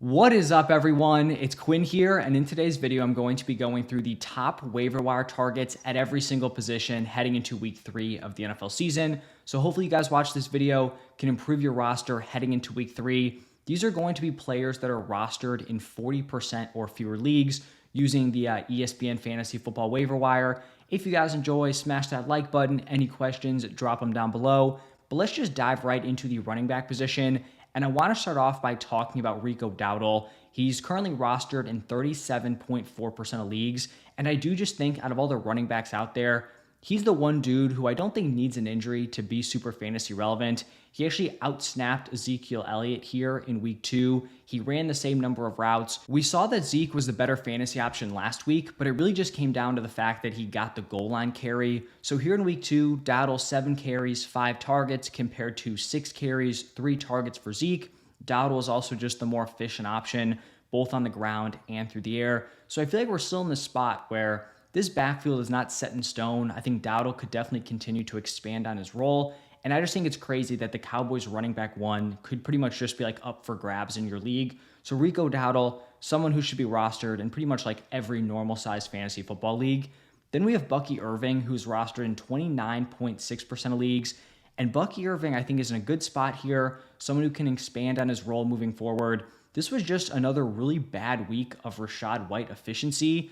What is up, everyone? It's Quinn here, and in today's video, I'm going to be going through the top waiver wire targets at every single position heading into week 3 of the NFL season. So hopefully you guys watch this video, can improve your roster heading into week 3. These are going to be players that are rostered in 40% or fewer leagues using the ESPN Fantasy Football waiver wire. If you guys enjoy, smash that like button. Any questions, drop them down below. But let's just dive right into the running back position. And I want to start off by talking about Rico Dowdle. He's currently rostered in 37.4% of leagues. And I do just think out of all the running backs out there, he's the one dude who I don't think needs an injury to be super fantasy relevant. He actually outsnapped Ezekiel Elliott here in week 2. He ran the same number of routes. We saw that Zeke was the better fantasy option last week, but it really just came down to the fact that he got the goal line carry. So here in week 2, Dowdle 7 carries, 5 targets compared to 6 carries, 3 targets for Zeke. Dowdle is also just the more efficient option, both on the ground and through the air. So I feel like we're still in this spot where this backfield is not set in stone. I think Dowdle could definitely continue to expand on his role. And I just think it's crazy that the Cowboys running back 1 could pretty much just be like up for grabs in your league. So Rico Dowdle, someone who should be rostered in pretty much like every normal size fantasy football league. Then we have Bucky Irving, who's rostered in 29.6% of leagues. And Bucky Irving, I think, is in a good spot here. Someone who can expand on his role moving forward. This was just another really bad week of Rachaad White efficiency.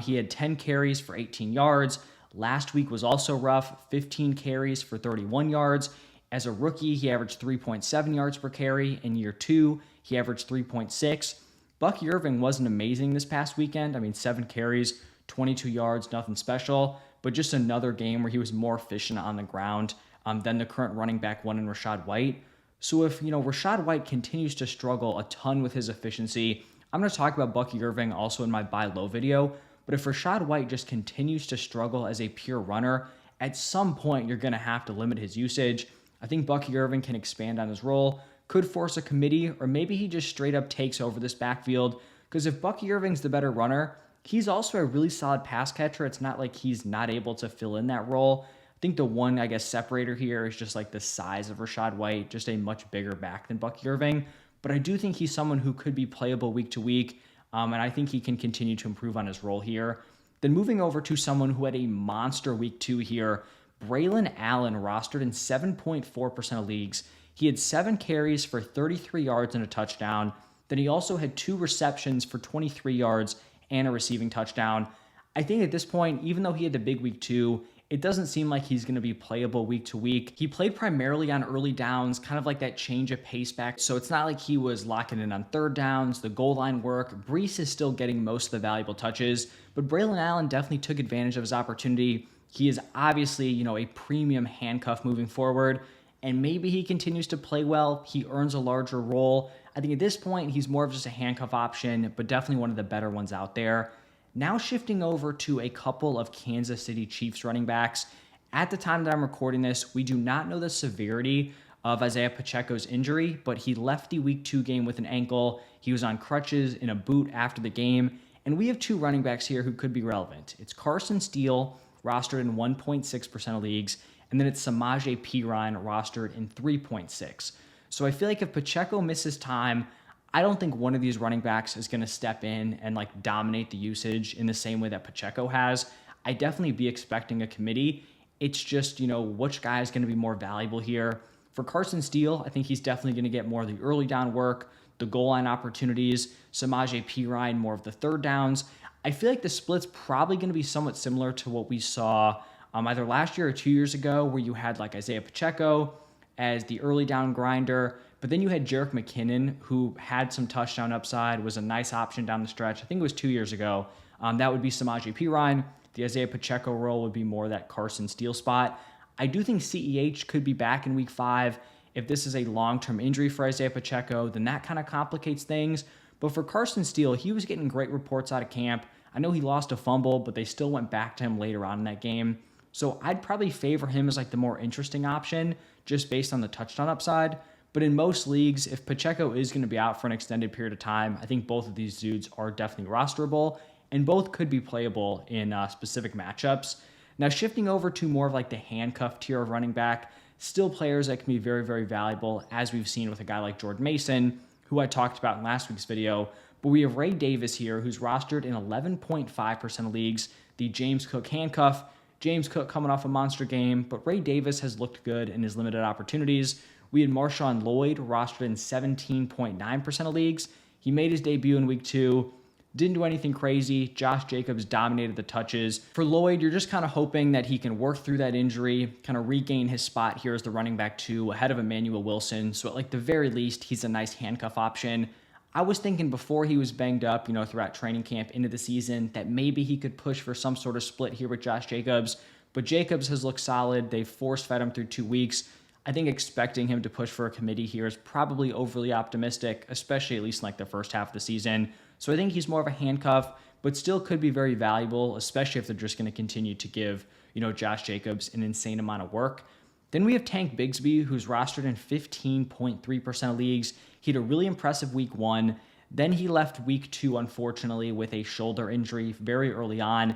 He had 10 carries for 18 yards. Last week was also rough, 15 carries for 31 yards. As a rookie, he averaged 3.7 yards per carry. In year 2, he averaged 3.6. Bucky Irving wasn't amazing this past weekend. I mean, 7 carries, 22 yards, nothing special, but just another game where he was more efficient on the ground than the current running back 1 in Rachaad White. So if, Rachaad White continues to struggle a ton with his efficiency, I'm going to talk about Bucky Irving also in my buy low video. But if Rachaad White just continues to struggle as a pure runner, at some point you're going to have to limit his usage. I think Bucky Irving can expand on his role, could force a committee, or maybe he just straight up takes over this backfield. Because if Bucky Irving's the better runner, he's also a really solid pass catcher. It's not like he's not able to fill in that role. I think the one, separator here is just like the size of Rachaad White, just a much bigger back than Bucky Irving. But I do think he's someone who could be playable week to week. And I think he can continue to improve on his role here. Then moving over to someone who had a monster week 2 here, Braylon Allen, rostered in 7.4% of leagues. He had 7 carries for 33 yards and a touchdown. Then he also had 2 receptions for 23 yards and a receiving touchdown. I think at this point, even though he had the big week 2, it doesn't seem like he's going to be playable week to week. He played primarily on early downs, kind of like that change of pace back. So it's not like he was locking in on third downs, the goal line work. Breece is still getting most of the valuable touches, but Braylon Allen definitely took advantage of his opportunity. He is obviously, a premium handcuff moving forward, and maybe he continues to play well. He earns a larger role. I think at this point, he's more of just a handcuff option, but definitely one of the better ones out there. Now shifting over to a couple of Kansas City Chiefs running backs. At the time that I'm recording this, we do not know the severity of Isaiah Pacheco's injury, but he left the week 2 game with an ankle. He was on crutches in a boot after the game. And we have 2 running backs here who could be relevant. It's Carson Steele, rostered in 1.6% of leagues, and then it's Samaje Perine, rostered in 3.6. So I feel like if Pacheco misses time, I don't think one of these running backs is going to step in and dominate the usage in the same way that Pacheco has. I definitely be expecting a committee. It's just, which guy is going to be more valuable here. For Carson Steele, I think he's definitely going to get more of the early down work, the goal line opportunities, Samaje Perine, more of the third downs. I feel like the split's probably going to be somewhat similar to what we saw either last year or 2 years ago, where you had Isaiah Pacheco as the early down grinder. But then you had Jerick McKinnon, who had some touchdown upside, was a nice option down the stretch. I think it was 2 years ago. That would be Samaje Perine. The Isaiah Pacheco role would be more that Carson Steele spot. I do think CEH could be back in week 5. If this is a long-term injury for Isaiah Pacheco, then that kind of complicates things. But for Carson Steele, he was getting great reports out of camp. I know he lost a fumble, but they still went back to him later on in that game. So I'd probably favor him as the more interesting option, just based on the touchdown upside. But in most leagues, if Pacheco is going to be out for an extended period of time, I think both of these dudes are definitely rosterable, and both could be playable in specific matchups. Now, shifting over to more of the handcuff tier of running back, still players that can be very, very valuable, as we've seen with a guy like Jordan Mason, who I talked about in last week's video. But we have Ray Davis here, who's rostered in 11.5% of leagues. The James Cook handcuff. James Cook coming off a monster game, but Ray Davis has looked good in his limited opportunities. We had Marshawn Lloyd rostered in 17.9% of leagues. He made his debut in week 2. Didn't do anything crazy. Josh Jacobs dominated the touches. For Lloyd, you're just kind of hoping that he can work through that injury, kind of regain his spot here as the running back 2 ahead of Emmanuel Wilson. So at like the very least, he's a nice handcuff option. I was thinking before he was banged up, throughout training camp into the season, that maybe he could push for some sort of split here with Josh Jacobs. But Jacobs has looked solid. They've force-fed him through 2 weeks. I think expecting him to push for a committee here is probably overly optimistic, especially at least in like the first half of the season. So I think he's more of a handcuff, but still could be very valuable, especially if they're just going to continue to give, Josh Jacobs an insane amount of work. Then we have Tank Bigsby, who's rostered in 15.3% of leagues. He had a really impressive week 1. Then he left week 2, unfortunately, with a shoulder injury very early on.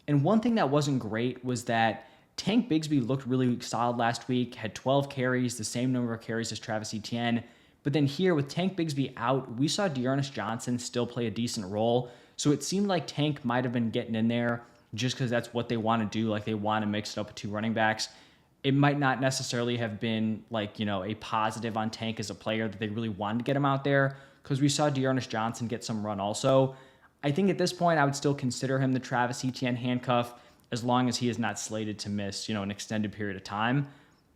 And one thing that wasn't great was that Tank Bigsby looked really solid last week, had 12 carries, the same number of carries as Travis Etienne. But then here with Tank Bigsby out, we saw Dearness Johnson still play a decent role. So it seemed like Tank might have been getting in there just because that's what they want to do. Like they want to mix it up with 2 running backs. It might not necessarily have been like, a positive on Tank as a player that they really wanted to get him out there because we saw Dearness Johnson get some run also. I think at this point, I would still consider him the Travis Etienne handcuff as long as he is not slated to miss, an extended period of time.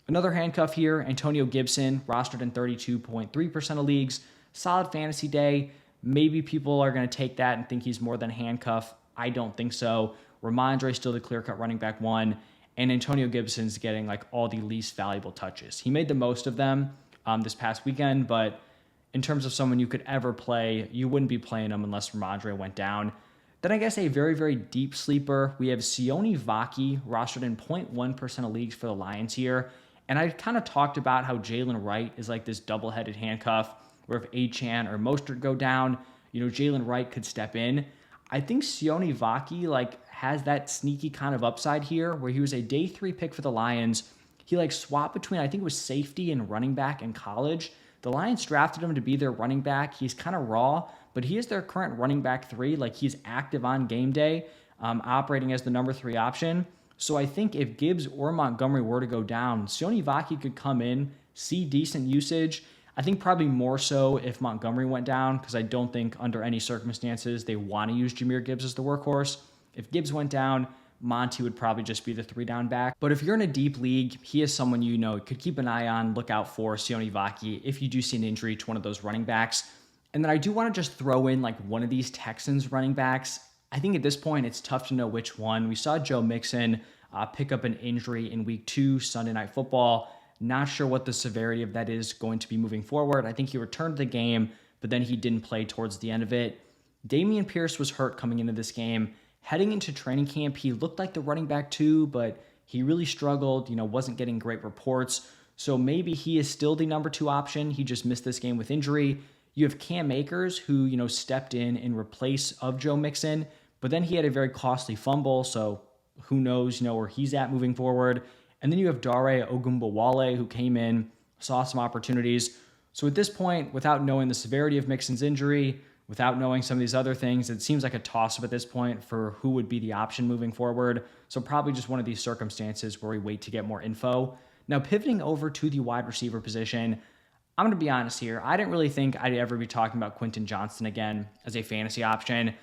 Another handcuff here, Antonio Gibson, rostered in 32.3% of leagues. Solid fantasy day. Maybe people are going to take that and think he's more than a handcuff. I don't think so. Ramondre still the clear-cut running back 1, and Antonio Gibson's getting like all the least valuable touches. He made the most of them this past weekend, but in terms of someone you could ever play, you wouldn't be playing him unless Ramondre went down. Then I guess a very, very deep sleeper. We have Sione Vaki, rostered in 0.1% of leagues for the Lions here. And I kind of talked about how Jalen Wright is like this double-headed handcuff, where if Achane or Mostert go down, Jalen Wright could step in. I think Sione Vaki has that sneaky kind of upside here, where he was a day 3 pick for the Lions. He swapped between, I think it was safety and running back in college. The Lions drafted him to be their running back. He's kind of raw, but he is their current running back 3. He's active on game day, operating as the number 3 option. So I think if Gibbs or Montgomery were to go down, Sione Vaki could come in, see decent usage. I think probably more so if Montgomery went down, because I don't think under any circumstances they want to use Jahmyr Gibbs as the workhorse. If Gibbs went down, Monty would probably just be the 3-down back. But if you're in a deep league, he is someone could keep an eye on, look out for Sione Vaki if you do see an injury to one of those running backs. And then I do want to just throw in one of these Texans running backs. I think at this point, it's tough to know which one. We saw Joe Mixon pick up an injury in week 2, Sunday Night Football. Not sure what the severity of that is going to be moving forward. I think he returned to the game, but then he didn't play towards the end of it. Dameon Pierce was hurt coming into this game. Heading into training camp, he looked like the running back 2, but he really struggled, wasn't getting great reports. So maybe he is still the number 2 option. He just missed this game with injury. You have Cam Akers, who, stepped in replace of Joe Mixon, but then he had a very costly fumble, so who knows, where he's at moving forward. And then you have Dare Ogunbowale, who came in, saw some opportunities. So at this point, without knowing the severity of Mixon's injury, without knowing some of these other things, it seems like a toss-up at this point for who would be the option moving forward. So probably just one of these circumstances where we wait to get more info. Now, pivoting over to the wide receiver position, I'm going to be honest here. I didn't really think I'd ever be talking about Quentin Johnston again as a fantasy option.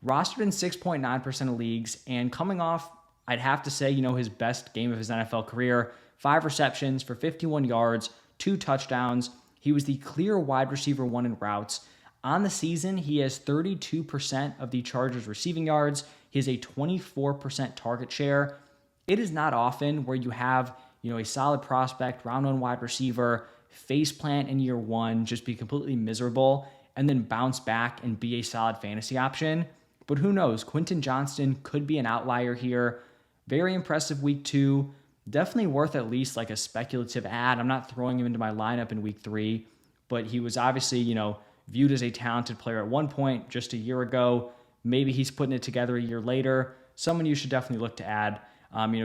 Rostered in 6.9% of leagues, and coming off, I'd have to say, his best game of his NFL career, 5 receptions for 51 yards, 2 touchdowns. He was the clear wide receiver 1 in routes. On the season, he has 32% of the Chargers' receiving yards. He has a 24% target share. It is not often where you have, a solid prospect, round 1 wide receiver, face plant in year 1, just be completely miserable, and then bounce back and be a solid fantasy option. But who knows? Quentin Johnston could be an outlier here. Very impressive week 2. Definitely worth at least a speculative ad. I'm not throwing him into my lineup in week 3, but he was obviously, viewed as a talented player at one point just a year ago. Maybe he's putting it together a year later. Someone you should definitely look to add.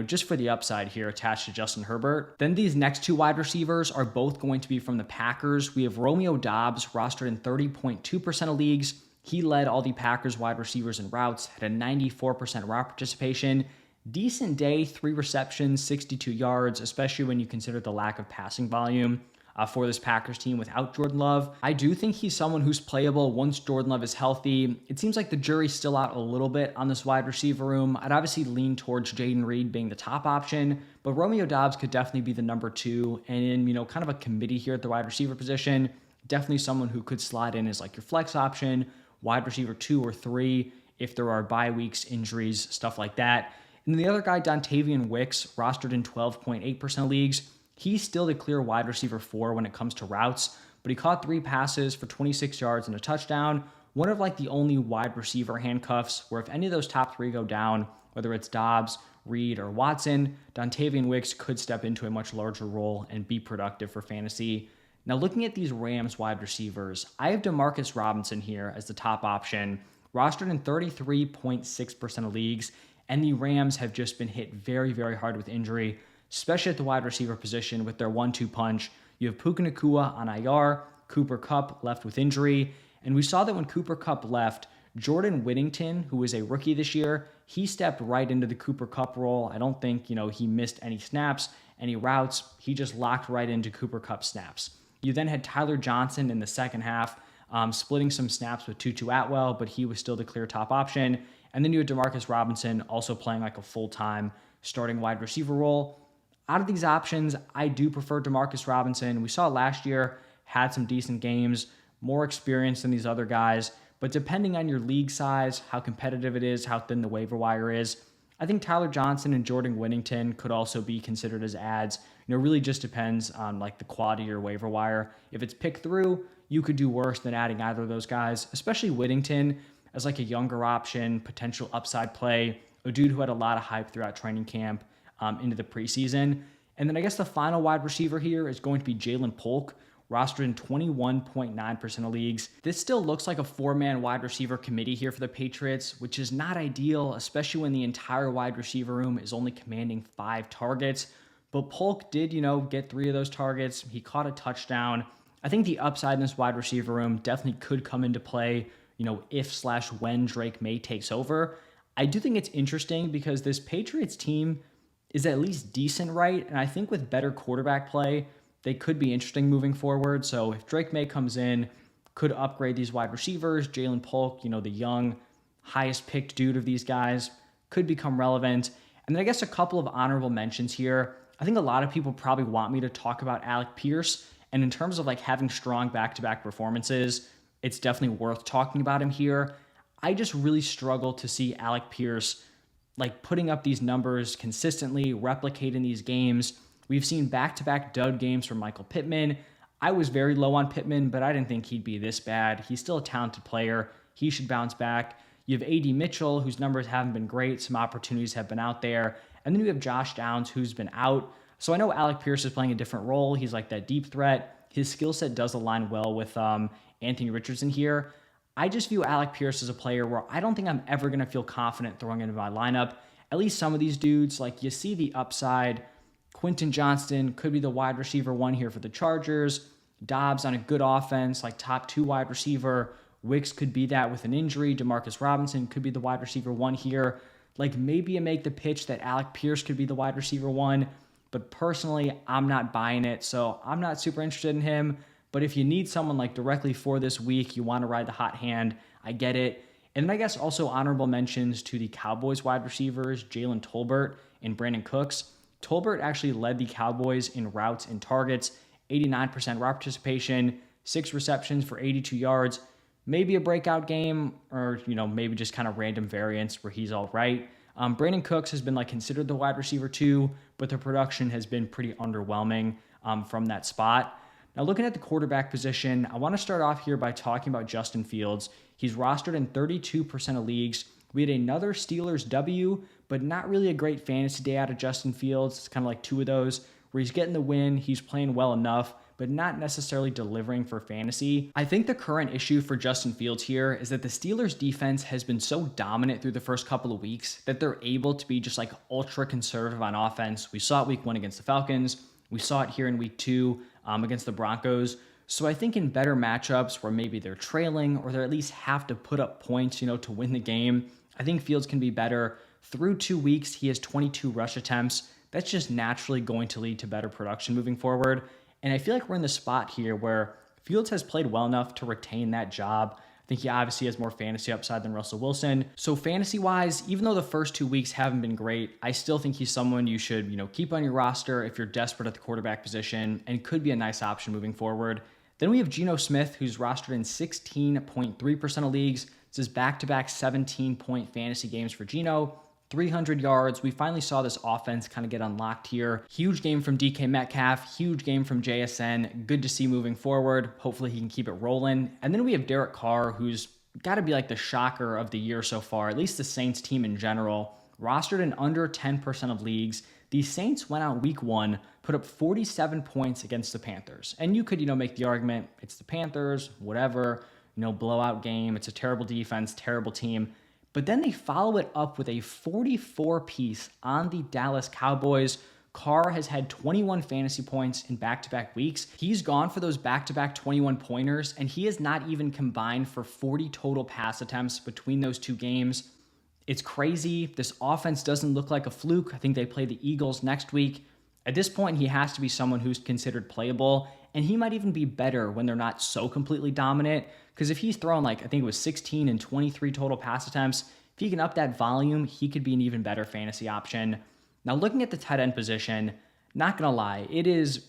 just for the upside here attached to Justin Herbert. Then these next two wide receivers are both going to be from the Packers. We have Romeo Doubs, rostered in 30.2% of leagues. He led all the Packers wide receivers in routes, had a 94% route participation. Decent day, 3 receptions, 62 yards, especially when you consider the lack of passing volume for this Packers team without Jordan Love. I do think he's someone who's playable once Jordan Love is healthy. It seems like the jury's still out a little bit on this wide receiver room. I'd obviously lean towards Jaden Reed being the top option, but Romeo Doubs could definitely be the number 2. And in, kind of a committee here at the wide receiver position, definitely someone who could slide in as like your flex option, wide receiver 2 or 3, if there are bye weeks, injuries, stuff like that. And then the other guy, Dontavian Wicks, rostered in 12.8% of leagues. He's still the clear wide receiver 4 when it comes to routes, but he caught 3 passes for 26 yards and a touchdown. One of like the only wide receiver handcuffs where if any of those top 3 go down, whether it's Doubs, Reed, or Watson, Dontavian Wicks could step into a much larger role and be productive for fantasy. Now looking at these Rams wide receivers, I have Demarcus Robinson here as the top option, rostered in 33.6% of leagues. And the Rams have just been hit very, very hard with injury, especially at the wide receiver position with their 1-2 punch. You have Puka Nacua on IR, Cooper Kupp left with injury. And we saw that when Cooper Kupp left, Jordan Whittington, who is a rookie this year, he stepped right into the Cooper Kupp role. I don't think, he missed any snaps, any routes. He just locked right into Cooper Kupp snaps. You then had Tyler Johnson in the second half, splitting some snaps with Tutu Atwell, but he was still the clear top option. And then you had Demarcus Robinson also playing like a full-time starting wide receiver role. Out of these options, I do prefer Demarcus Robinson. We saw last year, had some decent games, more experience than these other guys. But depending on your league size, how competitive it is, how thin the waiver wire is, I think Tyler Johnson and Jordan Whittington could also be considered as ads. It really just depends on like the quality of your waiver wire. If it's picked through, you could do worse than adding either of those guys, especially Whittington as like a younger option, potential upside play, a dude who had a lot of hype throughout training camp into the preseason. And then I guess the final wide receiver here is going to be Jalen Polk, rostered in 21.9% of leagues. This still looks like a 4-man wide receiver committee here for the Patriots, which is not ideal, especially when the entire wide receiver room is only commanding 5 targets. But Polk did, get 3 of those targets. He caught a touchdown. I think the upside in this wide receiver room definitely could come into play, if/when Drake May takes over. I do think it's interesting because this Patriots team is at least decent, right? And I think with better quarterback play, they could be interesting moving forward. So if Drake May comes in, could upgrade these wide receivers. Jalen Polk, the young, highest picked dude of these guys, could become relevant. And then I guess a couple of honorable mentions here. I think a lot of people probably want me to talk about Alec Pierce. And in terms of like having strong back-to-back performances, it's definitely worth talking about him here. I just really struggle to see Alec Pierce like putting up these numbers consistently, replicating these games. We've seen back-to-back dud games from Michael Pittman. I was very low on Pittman, but I didn't think he'd be this bad. He's still a talented player. He should bounce back. You have A.D. Mitchell, whose numbers haven't been great. Some opportunities have been out there. And then you have Josh Downs, who's been out. So I know Alec Pierce is playing a different role. He's like that deep threat. His skill set does align well with Anthony Richardson here. I just view Alec Pierce as a player where I don't think I'm ever going to feel confident throwing into my lineup. At least some of these dudes, like you see the upside. Quentin Johnston could be the wide receiver 1 here for the Chargers. Dobbs on a good offense, like top 2 wide receiver. Wicks could be that with an injury. Demarcus Robinson could be the wide receiver 1 here. Like maybe you make the pitch that Alec Pierce could be the wide receiver 1, but personally, I'm not buying it. So I'm not super interested in him. But if you need someone like directly for this week, you want to ride the hot hand, I get it. And then I guess also honorable mentions to the Cowboys wide receivers, Jalen Tolbert and Brandon Cooks. Tolbert actually led the Cowboys in routes and targets, 89% route participation, 6 receptions for 82 yards. Maybe a breakout game or, maybe just kind of random variance where he's all right. Brandon Cooks has been considered the wide receiver 2, but the production has been pretty underwhelming from that spot. Now, looking at the quarterback position, I want to start off here by talking about Justin Fields. He's rostered in 32% of leagues. We had another Steelers W, but not really a great fantasy day out of Justin Fields. It's kind of like 2 of those where he's getting the win. He's playing well enough, but not necessarily delivering for fantasy. I think the current issue for Justin Fields here is that the Steelers defense has been so dominant through the first couple of weeks that they're able to be just like ultra conservative on offense. We saw it week 1 against the Falcons. We saw it here in week 2 against the Broncos. So I think in better matchups where maybe they're trailing or they at least have to put up points, to win the game, I think Fields can be better. Through 2 weeks, he has 22 rush attempts. That's just naturally going to lead to better production moving forward. And I feel like we're in the spot here where Fields has played well enough to retain that job. I think he obviously has more fantasy upside than Russell Wilson. So fantasy-wise, even though the first 2 weeks haven't been great, I still think he's someone you should, keep on your roster if you're desperate at the quarterback position and could be a nice option moving forward. Then we have Geno Smith, who's rostered in 16.3% of leagues. This is back-to-back 17-point fantasy games for Geno. 300 yards. We finally saw this offense kind of get unlocked here. Huge game from DK Metcalf, huge game from JSN. Good to see moving forward. Hopefully he can keep it rolling. And then we have Derek Carr, who's got to be like the shocker of the year so far, at least the Saints team in general. Rostered in under 10% of leagues. The Saints went out week 1, put up 47 points against the Panthers. And you could, make the argument, it's the Panthers, whatever, blowout game. It's a terrible defense, terrible team. But then they follow it up with a 44-piece on the Dallas Cowboys. Carr has had 21 fantasy points in back-to-back weeks. He's gone for those back-to-back 21-pointers, and he has not even combined for 40 total pass attempts between those 2 games. It's crazy. This offense doesn't look like a fluke. I think they play the Eagles next week. At this point, he has to be someone who's considered playable, and he might even be better when they're not so completely dominant. Because if he's throwing I think it was 16 and 23 total pass attempts, if he can up that volume, he could be an even better fantasy option. Now, looking at the tight end position, not going to lie, it is,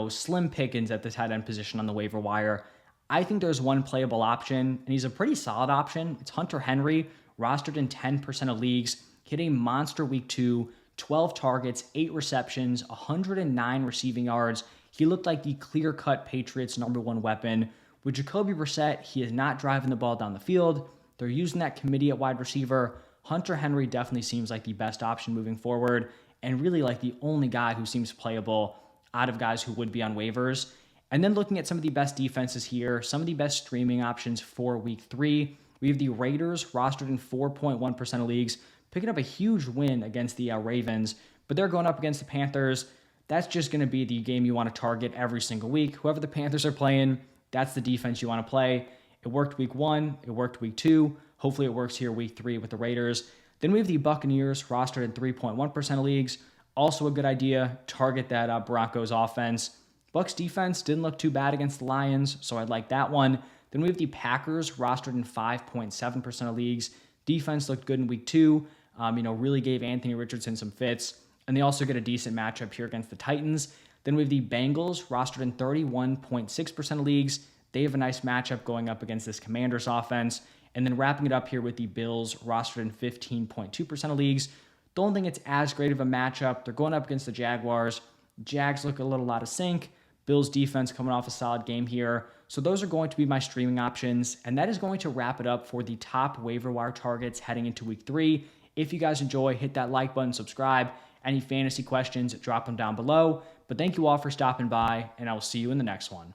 slim pickings at the tight end position on the waiver wire. I think there's one playable option, and he's a pretty solid option. It's Hunter Henry, rostered in 10% of leagues, hit a monster week 2, 12 targets, 8 receptions, 109 receiving yards. He looked like the clear-cut Patriots' #1 weapon. With Jacoby Brissett, he is not driving the ball down the field. They're using that committee at wide receiver. Hunter Henry definitely seems like the best option moving forward and really like the only guy who seems playable out of guys who would be on waivers. And then looking at some of the best defenses here, some of the best streaming options for week 3, we have the Raiders rostered in 4.1% of leagues, picking up a huge win against the Ravens, but they're going up against the Panthers. That's just going to be the game you want to target every single week. Whoever the Panthers are playing, that's the defense you want to play. It worked week 1. It worked week 2. Hopefully it works here week 3 with the Raiders. Then we have the Buccaneers rostered in 3.1% of leagues. Also a good idea. Target that Broncos offense. Bucs defense didn't look too bad against the Lions, so I'd like that one. Then we have the Packers rostered in 5.7% of leagues. Defense looked good in week 2. Really gave Anthony Richardson some fits. And they also get a decent matchup here against the Titans. Then we have the Bengals rostered in 31.6% of leagues. They have a nice matchup going up against this Commanders offense. And then wrapping it up here with the Bills rostered in 15.2% of leagues. Don't think it's as great of a matchup. They're going up against the Jaguars. Jags look a little out of sync. Bills defense coming off a solid game here. So those are going to be my streaming options. And that is going to wrap it up for the top waiver wire targets heading into week 3. If you guys enjoy, hit that like button, subscribe. Any fantasy questions, drop them down below. But thank you all for stopping by, and I will see you in the next one.